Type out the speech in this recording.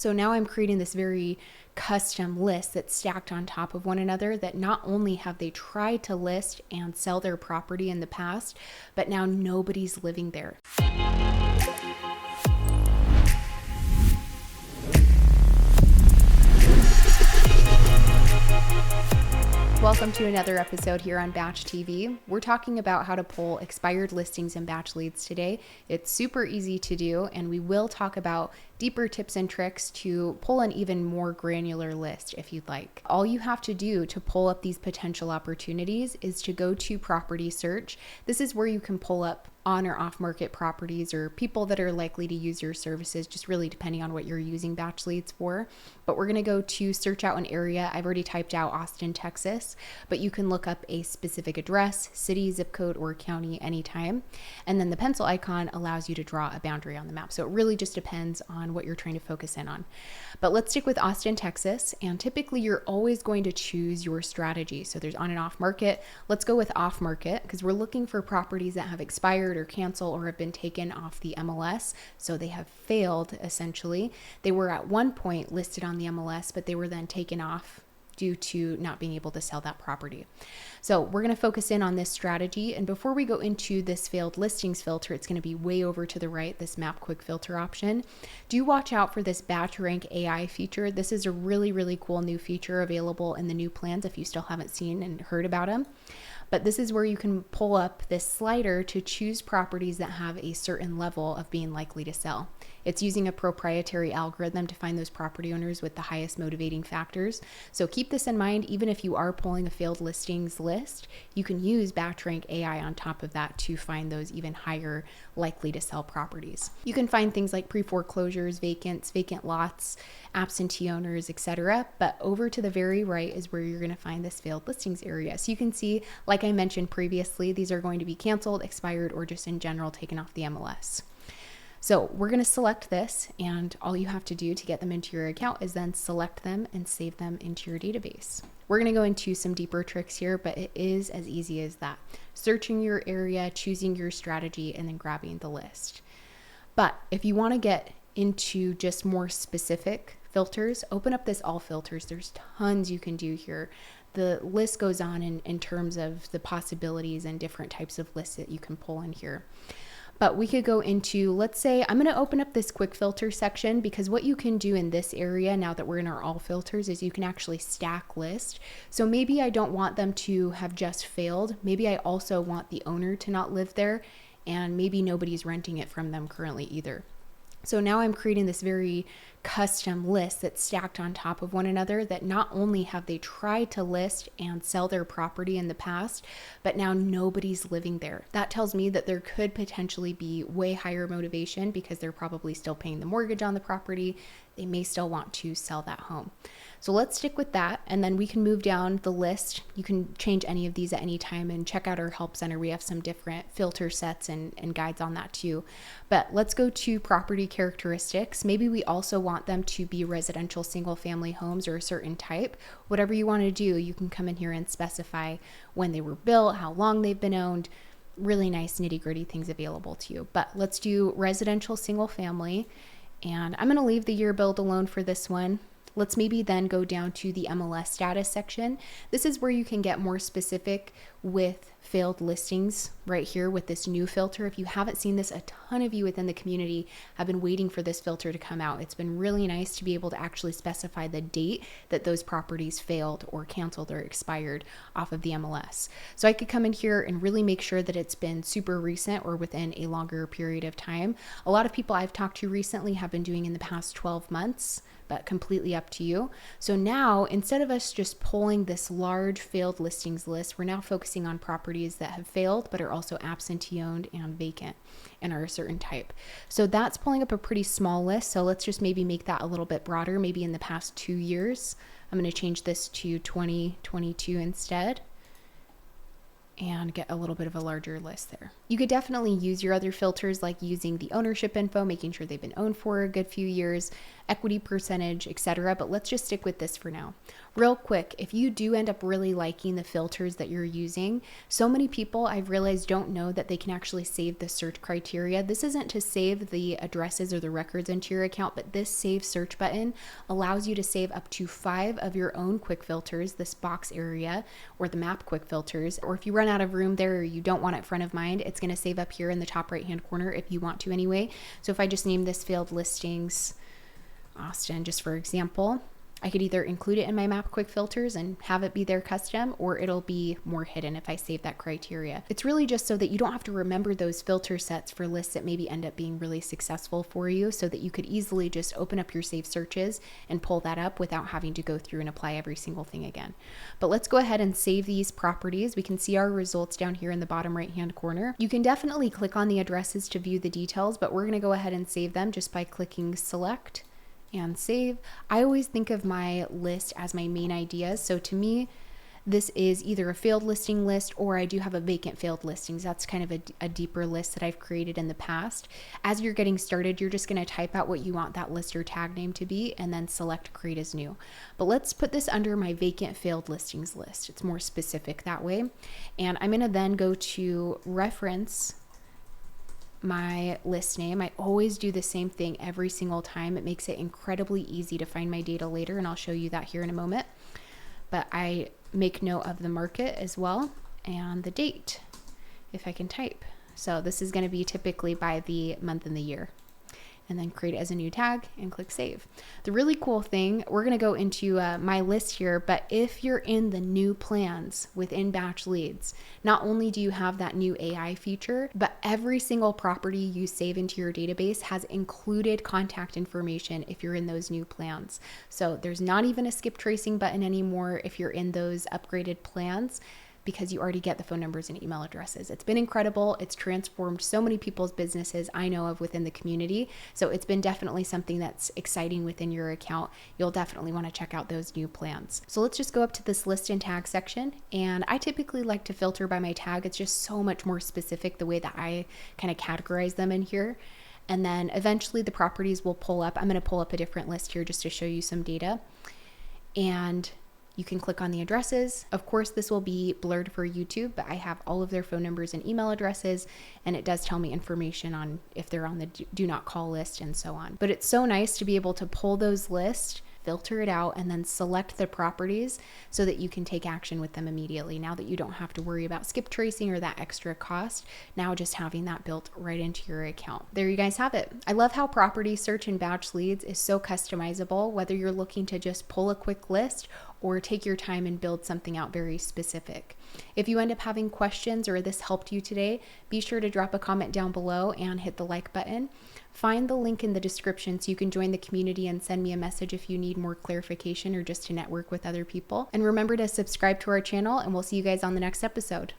So now I'm creating this very custom list that's stacked on top of one another, that not only have they tried to list and sell their property in the past, but now nobody's living there. Welcome to another episode here on BatchTV. We're talking about how to pull expired listings and batch leads today. It's super easy to do, and we will talk about deeper tips and tricks to pull an even more granular list if you'd like. All you have to do to pull up these potential opportunities is to go to property search. This is where you can pull up on or off market properties or people that are likely to use your services, just really depending on what you're using batch leads for. But we're going to go to search out an area. I've already typed out Austin, Texas, but you can look up a specific address, city, zip code, or county anytime. And then the pencil icon allows you to draw a boundary on the map. So it really just depends on what you're trying to focus in on. But let's stick with Austin, Texas. And typically you're always going to choose your strategy. So there's on and off market. Let's go with off market because we're looking for properties that have expired or canceled or have been taken off the MLS. So they have failed essentially. They were at one point listed on the MLS, but they were then taken off due to not being able to sell that property. So we're going to focus in on this strategy. And before we go into this failed listings filter, it's going to be way over to the right, this map quick filter option. Do watch out for this batch rank AI feature. This is a really, really cool new feature available in the new plans if you still haven't seen and heard about them. But this is where you can pull up this slider to choose properties that have a certain level of being likely to sell. It's using a proprietary algorithm to find those property owners with the highest motivating factors. So keep this in mind. Even if you are pulling a failed listings list, you can use batch rank AI on top of that to find those even higher likely to sell properties. You can find things like pre-foreclosures, vacant lots, absentee owners, etc. But over to the very right is where you're going to find this failed listings area. So you can see, like I mentioned previously, these are going to be canceled, expired, or just in general taken off the MLS. So we're going to select this, and all you have to do to get them into your account is then select them and save them into your database. We're going to go into some deeper tricks here, but it is as easy as that. Searching your area, choosing your strategy, and then grabbing the list. But if you want to get into just more specific filters, open up this all filters. There's tons you can do here. The list goes on in terms of the possibilities and different types of lists that you can pull in here. But we could go into, let's say, I'm going to open up this quick filter section because what you can do in this area, now that we're in our all filters, is you can actually stack list. So maybe I don't want them to have just failed. Maybe I also want the owner to not live there, and maybe nobody's renting it from them currently either. So now I'm creating this very custom list that's stacked on top of one another, that not only have they tried to list and sell their property in the past, but now nobody's living there. That tells me that there could potentially be way higher motivation because they're probably still paying the mortgage on the property. They may still want to sell that home. So let's stick with that, and then we can move down the list. You can change any of these at any time and check out our help center. We have some different filter sets and guides on that too. But let's go to property characteristics. Maybe we also want them to be residential single family homes or a certain type. Whatever you want to do, you can come in here and specify when they were built, how long they've been owned. Really nice nitty gritty things available to you. But let's do residential single family. And I'm going to leave the year build alone for this one. Let's maybe then go down to the MLS status section. This is where you can get more specific with failed listings right here with this new filter. If you haven't seen this, a ton of you within the community have been waiting for this filter to come out. It's been really nice to be able to actually specify the date that those properties failed or canceled or expired off of the MLS. So I could come in here and really make sure that it's been super recent or within a longer period of time. A lot of people I've talked to recently have been doing in the past 12 months, but completely up to you. So now, instead of us just pulling this large failed listings list, we're now focusing on properties that have failed but are also absentee owned and vacant and are a certain type. So that's pulling up a pretty small list. So let's just maybe make that a little bit broader, maybe in the past 2 years. I'm going to change this to 2022 instead. and get a little bit of a larger list there. You could definitely use your other filters, like using the ownership info, making sure they've been owned for a good few years, equity percentage, etc. But let's just stick with this for now. Real quick, if you do end up really liking the filters that you're using, so many people I've realized don't know that they can actually save the search criteria. This isn't to save the addresses or the records into your account, but this save search button allows you to save up to 5 of your own quick filters, this box area or the map quick filters. Or if you run out of room there or you don't want it front of mind, it's going to save up here in the top right hand corner if you want to anyway. So if I just name this failed listings Austin, just for example, I could either include it in my map quick filters and have it be there custom, or it'll be more hidden if I save that criteria. It's really just so that you don't have to remember those filter sets for lists that maybe end up being really successful for you, so that you could easily just open up your saved searches and pull that up without having to go through and apply every single thing again. But let's go ahead and save these properties. We can see our results down here in the bottom right hand corner. You can definitely click on the addresses to view the details, but we're going to go ahead and save them just by clicking select and save. I always think of my list as my main ideas. So to me, this is either a failed listing list, or I do have a vacant failed listings. That's kind of a deeper list that I've created in the past. As you're getting started, you're just going to type out what you want that list or tag name to be and then select create as new. But let's put this under my vacant failed listings list. It's more specific that way. And I'm going to then go to reference my list name. I always do the same thing every single time. It makes it incredibly easy to find my data later, and I'll show you that here in a moment. But I make note of the market as well and the date if I can type. So this is going to be typically by the month and the year. And then create as a new tag and click save. The really cool thing, we're going to go into my list here, but if you're in the new plans within BatchLeads, not only do you have that new AI feature, but every single property you save into your database has included contact information if you're in those new plans. So there's not even a skip tracing button anymore if you're in those upgraded plans, because you already get the phone numbers and email addresses. It's been incredible. It's transformed so many people's businesses I know of within the community. So it's been definitely something that's exciting within your account. You'll definitely want to check out those new plans. So let's just go up to this list and tag section. And I typically like to filter by my tag. It's just so much more specific the way that I kind of categorize them in here. And then eventually the properties will pull up. I'm going to pull up a different list here just to show you some data. And you can click on the addresses. Of course, this will be blurred for YouTube, but I have all of their phone numbers and email addresses, and it does tell me information on if they're on the do not call list and so on. But it's so nice to be able to pull those lists, filter it out, and then select the properties so that you can take action with them immediately. Now that you don't have to worry about skip tracing or that extra cost, now just having that built right into your account. There you guys have it. I love how property search in BatchLeads is so customizable, whether you're looking to just pull a quick list or take your time and build something out very specific. If you end up having questions or this helped you today, be sure to drop a comment down below and hit the like button. Find the link in the description so you can join the community and send me a message if you need more clarification or just to network with other people. And remember to subscribe to our channel, and we'll see you guys on the next episode.